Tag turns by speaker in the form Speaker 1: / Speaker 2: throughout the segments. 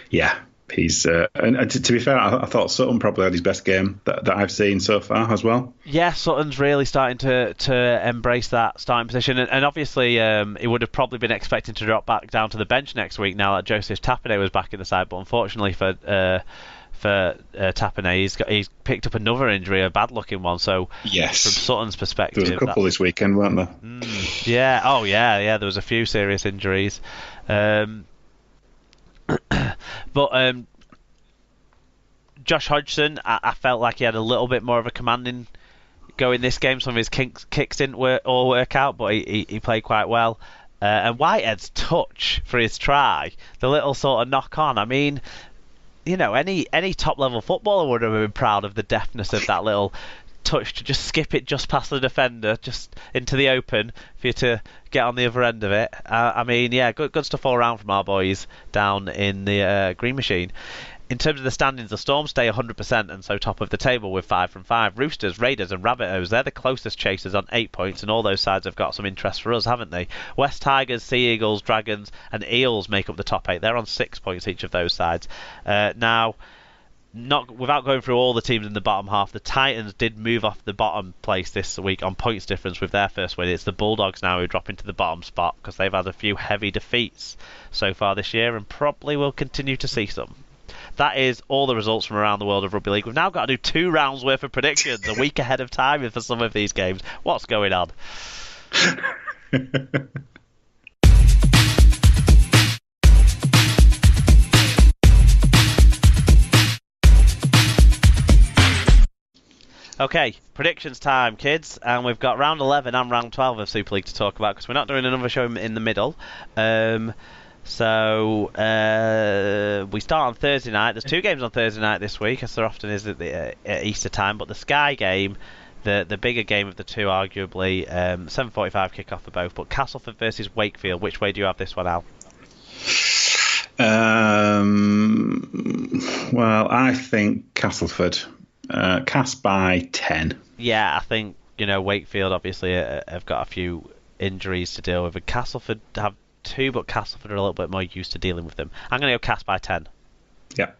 Speaker 1: Yeah, he's and to be fair, I thought Sutton probably had his best game that I've seen so far as well.
Speaker 2: Yeah, Sutton's really starting to embrace that starting position, and obviously he would have probably been expecting to drop back down to the bench next week now that Joseph Tapine was back in the side, but unfortunately for Tapine, he's picked up another injury, a bad-looking one. So
Speaker 1: yes,
Speaker 2: from Sutton's perspective,
Speaker 1: there was a couple this weekend, weren't there?
Speaker 2: Yeah, oh yeah. There was a few serious injuries, but Josh Hodgson, I felt like he had a little bit more of a commanding go in this game. Some of his kicks didn't all work out, but he played quite well. And Whitehead's touch for his try, the little sort of knock on. I mean, you know, any top level footballer would have been proud of the deftness of that little touch to just skip it just past the defender, just into the open for you to get on the other end of it. I mean, yeah, good stuff all around from our boys down in the Green Machine. In terms of the standings, the Storm stay 100% and so top of the table with 5 from 5. Roosters, Raiders and Rabbitohs, they're the closest chasers on 8 points, and all those sides have got some interest for us, haven't they? West Tigers, Sea Eagles, Dragons and Eels make up the top 8. They're on 6 points each of those sides. Now, not without going through all the teams in the bottom half, the Titans did move off the bottom place this week on points difference with their first win. It's the Bulldogs now who drop into the bottom spot because they've had a few heavy defeats so far this year and probably will continue to see some. That is all the results from around the world of Rugby League. We've now got to do 2 rounds worth of predictions a week ahead of time for some of these games. What's going on? Okay, predictions time, kids, and we've got round 11 and round 12 of Super League to talk about because we're not doing another show in the middle. So we start on Thursday night. There's 2 games on Thursday night this week, as there often is at Easter time. But the Sky game, the bigger game of the two, arguably, 7:45 kick-off for both. But Castleford versus Wakefield. Which way do you have this one, Al?
Speaker 1: Well, I think Castleford. Cast by 10.
Speaker 2: Yeah, I think Wakefield obviously have got a few injuries to deal with. And Castleford have 2, but Castleford are a little bit more used to dealing with them. I'm going to go Cast by 10.
Speaker 1: Yeah.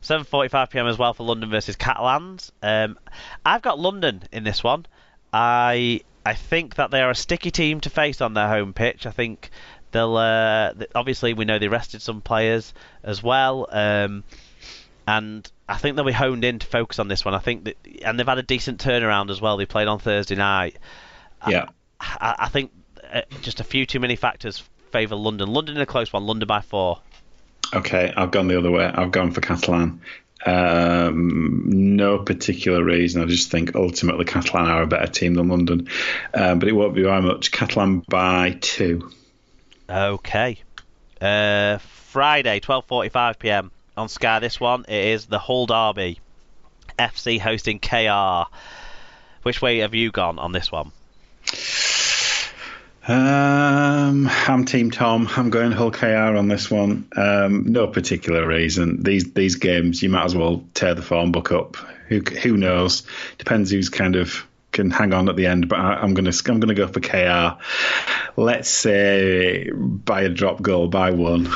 Speaker 2: 7:45 p.m. as well for London versus Catalans. I've got London in this one. I think that they are a sticky team to face on their home pitch. I think they'll obviously we know they rested some players as well, and I think they'll be honed in to focus on this one. I think and they've had a decent turnaround as well. They played on Thursday night.
Speaker 1: Yeah.
Speaker 2: I think just a few too many factors favour London. London in a close one. London by 4.
Speaker 1: Okay, I've gone the other way. I've gone for Catalan. No particular reason. I just think ultimately Catalan are a better team than London. But it won't be by much. Catalan by 2.
Speaker 2: Okay. Friday, 12:45 p.m. on Sky. This one it is the Hull Derby. FC hosting KR. Which way have you gone on this one?
Speaker 1: I'm Team Tom. I'm going Hull KR on this one. No particular reason. These games, you might as well tear the form book up. Who knows? Depends who's kind of can hang on at the end. But I'm gonna go for KR. Let's say by a drop goal by 1.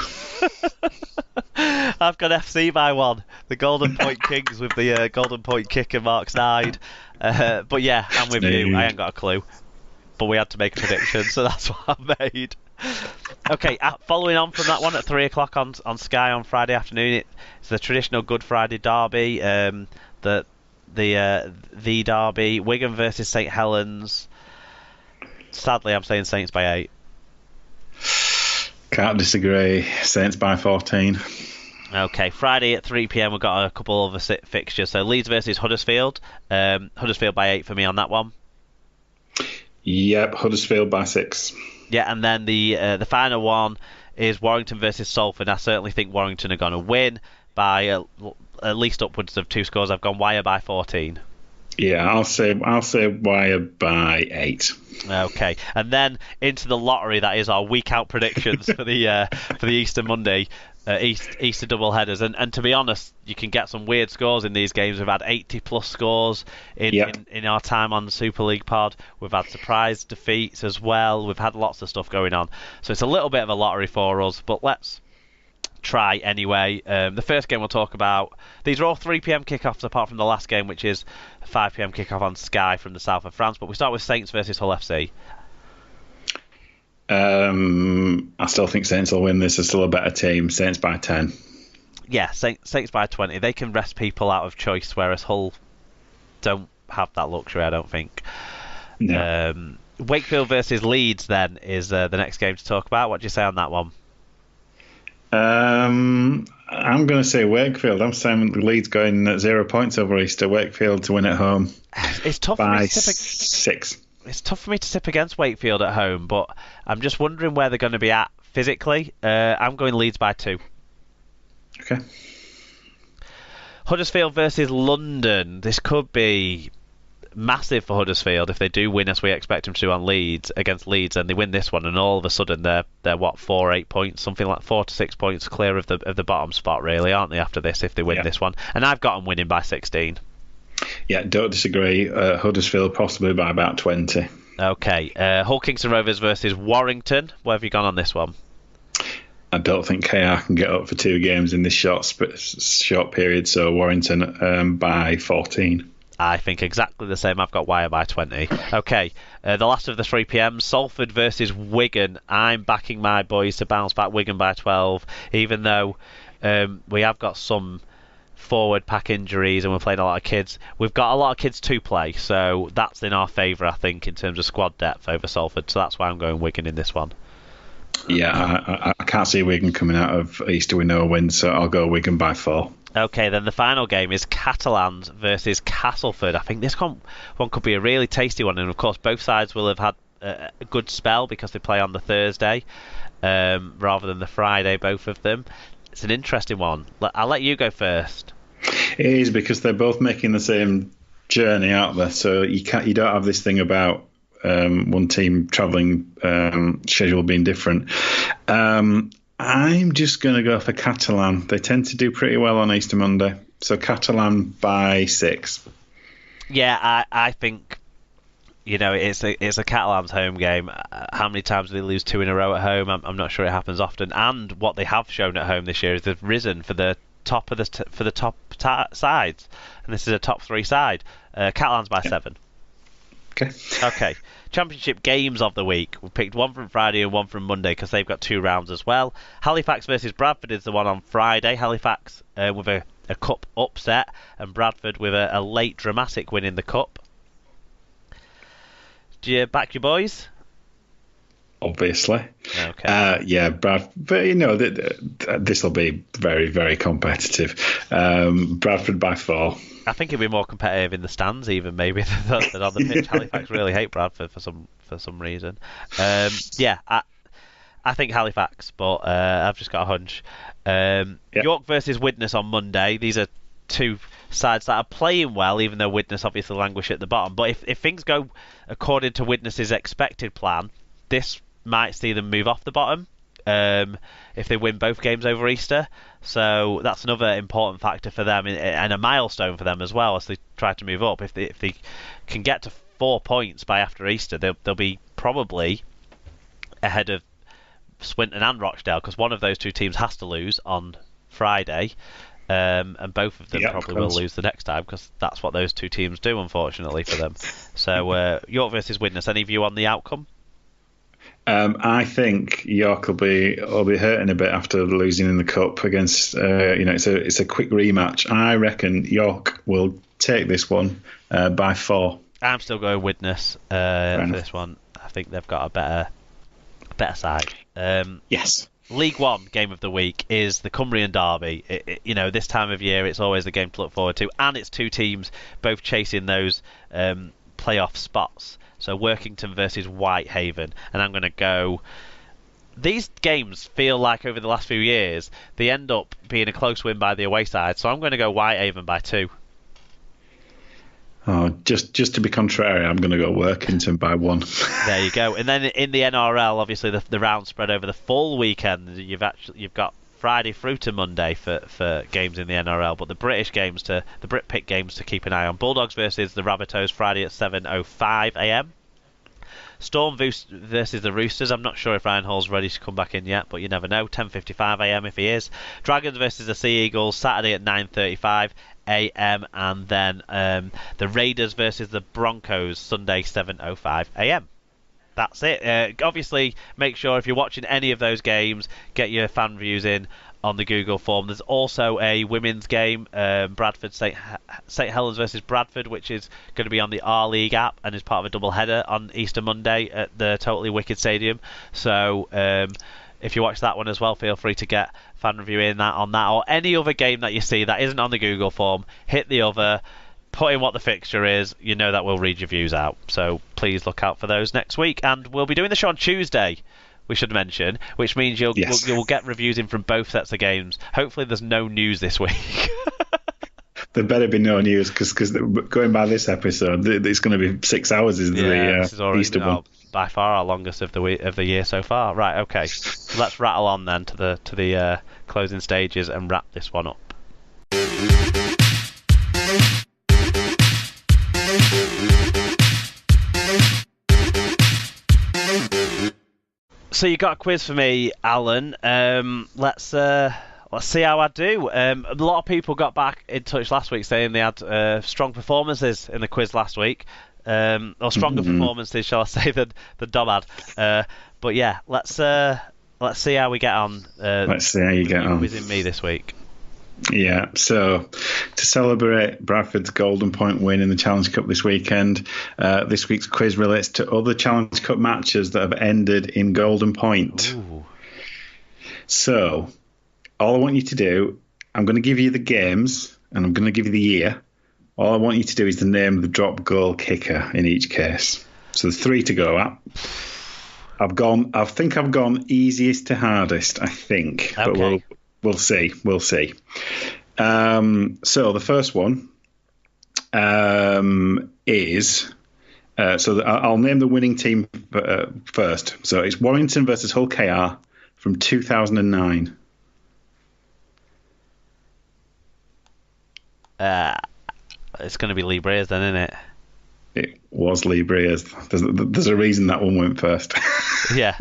Speaker 2: I've got FC by 1. The Golden Point Kings with the Golden Point kicker Mark Snyde. But yeah, I'm with you. I ain't got a clue. But we had to make a prediction, so that's what I made. Okay, following on from that one at 3 o'clock on Sky on Friday afternoon, it's the traditional Good Friday derby, the derby, Wigan versus St Helens. Sadly, I'm saying Saints by 8.
Speaker 1: Can't disagree. Saints by 14.
Speaker 2: Okay, Friday at 3 p.m. we've got a couple of fixtures. So Leeds versus Huddersfield. Huddersfield by 8 for me on that one.
Speaker 1: Yep, Huddersfield by 6.
Speaker 2: Yeah, and then the final one is Warrington versus Salford. I certainly think Warrington are going to win by at least upwards of 2 scores. I've gone Wire by 14.
Speaker 1: Yeah, I'll say Wire by 8.
Speaker 2: Okay, and then into the lottery that is our week out predictions for the Easter Monday. Easter double headers, and to be honest, you can get some weird scores in these games. We've had 80 plus scores in our time on the Super League pod. We've had surprise defeats as well. We've had lots of stuff going on, so it's a little bit of a lottery for us. But let's try anyway. The first game we'll talk about, these are all 3 p.m. kickoffs apart from the last game, which is a 5 p.m. kickoff on Sky from the south of France. But we start with Saints versus Hull FC.
Speaker 1: I still think Saints will win this. They're still a better team. Saints by 10.
Speaker 2: Yeah, Saints by 20. They can rest people out of choice, whereas Hull don't have that luxury, I don't think.
Speaker 1: No.
Speaker 2: Wakefield versus Leeds then is the next game to talk about. What do you say on that one?
Speaker 1: I'm going to say Wakefield. I'm saying Leeds going at 0 points over Easter. Wakefield to win at home.
Speaker 2: It's tough
Speaker 1: by
Speaker 2: for me to tip
Speaker 1: 6.
Speaker 2: It's tough for me to tip against Wakefield at home, but I'm just wondering where they're going to be at physically. I'm going Leeds by 2.
Speaker 1: Okay.
Speaker 2: Huddersfield versus London. This could be massive for Huddersfield if they do win as we expect them to on Leeds against Leeds, and they win this one, and all of a sudden they're what 4-8 points, something like 4 to 6 points clear of the bottom spot, really, aren't they? After this, if they win this one, and I've got them winning by 16.
Speaker 1: Yeah, don't disagree. Huddersfield possibly by about 20.
Speaker 2: Okay. Hull Kingston Rovers versus Warrington. Where have you gone on this one?
Speaker 1: I don't think KR can get up for 2 games in this short period, so Warrington by 14.
Speaker 2: I think exactly the same. I've got Wire by 20. Okay, the last of the 3 p.m. Salford versus Wigan. I'm backing my boys to bounce back. Wigan by 12, even though we have got some forward pack injuries and we're playing a lot of kids. We've got a lot of kids to play, so that's in our favour, I think, in terms of squad depth over Salford. So that's why I'm going Wigan in this one.
Speaker 1: Yeah, I can't see Wigan coming out of Easter with no win, so I'll go Wigan by 4.
Speaker 2: Okay, then the final game is Catalans versus Castleford. I think this one could be a really tasty one, and of course both sides will have had a good spell because they play on the Thursday rather than the Friday, both of them. It's an interesting one. I'll let you go first.
Speaker 1: It is, because they're both making the same journey, aren't they? So you don't have this thing about one team travelling schedule being different. I'm just going to go for Catalan. They tend to do pretty well on Easter Monday. So Catalan by 6.
Speaker 2: Yeah, I think, it's a Catalans home game. How many times do they lose 2 in a row at home? I'm not sure it happens often. And what they have shown at home this year is they've risen for the top of the top sides, and this is a top 3 side. Catalans by 7. Okay. Championship games of the week. We picked one from Friday and one from Monday because they've got 2 rounds as well. Halifax versus Bradford is the one on Friday. Halifax with a cup upset, and Bradford with a late dramatic win in the cup. Do you back your boys?
Speaker 1: Obviously.
Speaker 2: Okay.
Speaker 1: Yeah, Bradford. But this will be very, very competitive. Bradford by 4.
Speaker 2: I think it'll be more competitive in the stands, even maybe than on the pitch. Halifax really hate Bradford for some reason. Yeah, I think Halifax, but I've just got a hunch. York versus Widnes on Monday. These are 2 sides that are playing well, even though Widnes obviously languish at the bottom. But if things go according to Widnes' expected plan, this might see them move off the bottom if they win both games over Easter. So that's another important factor for them and a milestone for them as well as they try to move up. If they can get to 4 points by after Easter, they'll be probably ahead of Swinton and Rochdale, because one of those 2 teams has to lose on Friday, and both of them probably will lose the next time, because that's what those 2 teams do, unfortunately for them. So York versus Widnes. Any view on the outcome?
Speaker 1: I think York will be hurting a bit after losing in the cup against. It's a quick rematch. I reckon York will take this one by 4.
Speaker 2: I'm still going Widnes for this one. I think they've got a better side.
Speaker 1: Yes.
Speaker 2: League One game of the week is the Cumbrian Derby. This time of year it's always the game to look forward to, and it's 2 teams both chasing those playoff spots. So Workington versus Whitehaven, and I'm going to go. These games feel like over the last few years they end up being a close win by the away side. So I'm going to go Whitehaven by 2.
Speaker 1: Oh, just to be contrary, I'm going to go Workington by 1.
Speaker 2: There you go. And then in the NRL, obviously the round spread over the full weekend. You've got Friday through to Monday for games in the NRL, but the Brit Pick games to keep an eye on. Bulldogs versus the Rabbitohs Friday at 7:05 a.m. Storm versus the Roosters. I'm not sure if Ryan Hall's ready to come back in yet, but you never know. 10:55 a.m. if he is. Dragons versus the Sea Eagles, Saturday at 9:35 a.m. And then the Raiders versus the Broncos, Sunday 7:05 a.m. That's it. Obviously, make sure if you're watching any of those games, get your fan views in on the Google form. There's also a women's game, Bradford St Helens versus Bradford, which is going to be on the R League app and is part of a double header on Easter Monday at the Totally Wicked Stadium. So if you watch that one as well, feel free to get fan review in that on that, or any other game that you see that isn't on the Google form. Hit the other, put in what the fixture is. You know that we'll read your views out. So please look out for those next week. And we'll be doing the show on Tuesday, we should mention, which means you'll get reviews in from both sets of games. Hopefully there's no news this week.
Speaker 1: There better be no news, because going by this episode, it's going to be 6 hours. This is already Easter one.
Speaker 2: By far our longest of the year so far. Right, okay. So let's rattle on then to the closing stages and wrap this one up. So you got a quiz for me, Alan. Let's see how I do. A lot of people got back in touch last week saying they had strong performances in the quiz last week, or stronger performances, shall I say, than Dom had. But yeah, let's see how we get on.
Speaker 1: Let's see how you get on
Speaker 2: quizzing me this week.
Speaker 1: Yeah, so to celebrate Bradford's Golden Point win in the Challenge Cup this weekend, this week's quiz relates to other Challenge Cup matches that have ended in Golden Point.
Speaker 2: Ooh.
Speaker 1: So, all I want you to do, I'm going to give you the games, and I'm going to give you the year. All I want you to do is the name of the drop goal kicker in each case. So there's 3 to go at. I think I've gone easiest to hardest, I think.
Speaker 2: Okay.
Speaker 1: But we'll see. So the first one is... I'll name the winning team first. So it's Warrington versus Hull KR from 2009.
Speaker 2: It's going to be Lee Breers then, isn't it?
Speaker 1: It was Lee Breers. There's a reason that one went first.
Speaker 2: Yeah.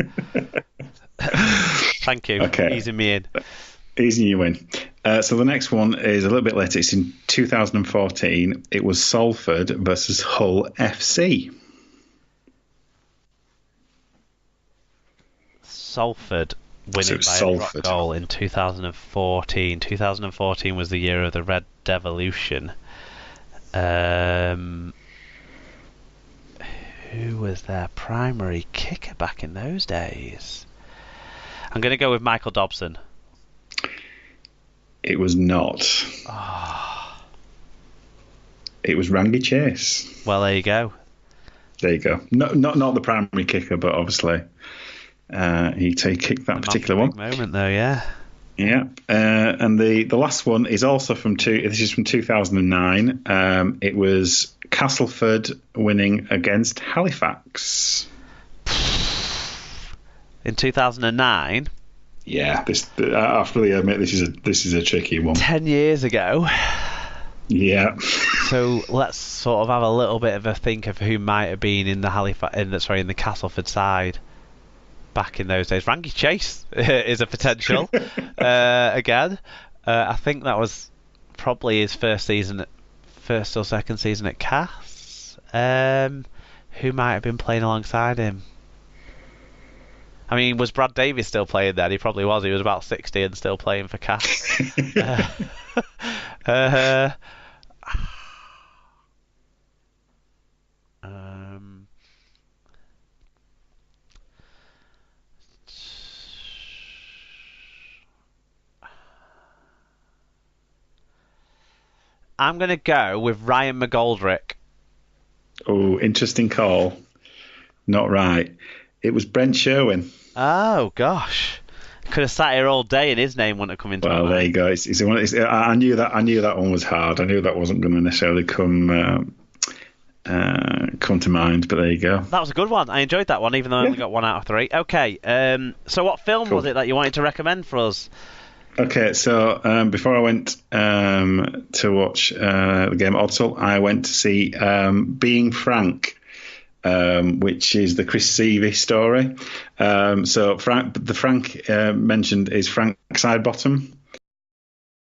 Speaker 2: Thank you.
Speaker 1: Okay.
Speaker 2: Easing me in.
Speaker 1: Easing you in. So the next one is a little bit later. It's in 2014. It was Salford versus Hull FC.
Speaker 2: Salford winning by a drop goal in 2014. 2014 was the year of the Red Devolution. Who was their primary kicker back in those days? I'm going to go with Michael Dobson.
Speaker 1: It was not.
Speaker 2: Oh.
Speaker 1: It was Rangi Chase.
Speaker 2: Well, there you go.
Speaker 1: There you go. Not the primary kicker, but obviously he kicked that particular one.
Speaker 2: Moment though, yeah.
Speaker 1: Yeah, and the last one is also from This is from 2009. It was Castleford winning against Halifax
Speaker 2: in 2009.
Speaker 1: Yeah, I fully admit this is a tricky one.
Speaker 2: 10 years ago.
Speaker 1: Yeah.
Speaker 2: So let's sort of have a little bit of a think of who might have been in the Castleford side back in those days. Rangi Chase is a potential. Again, I think that was probably his first or second season at Cass. Who might have been playing alongside him? I mean, was Brad Davies still playing then? He probably was. He was about 60 and still playing for Cass. I'm going to go with Ryan McGoldrick.
Speaker 1: Oh, interesting call. Not right. It was Brent Sherwin.
Speaker 2: Oh, gosh. Could have sat here all day and his name wouldn't have come into my mind.
Speaker 1: Well, there you go. I knew that one was hard. I knew that wasn't going to necessarily come to mind, but there you go.
Speaker 2: That was a good one. I enjoyed that one, even though I only got 1 out of 3. Okay, so what film was it that you wanted to recommend for us?
Speaker 1: Okay, so before I went to watch the game at Odsal, I went to see Being Frank, which is the Chris Seavey story. So Frank mentioned is Frank Sidebottom.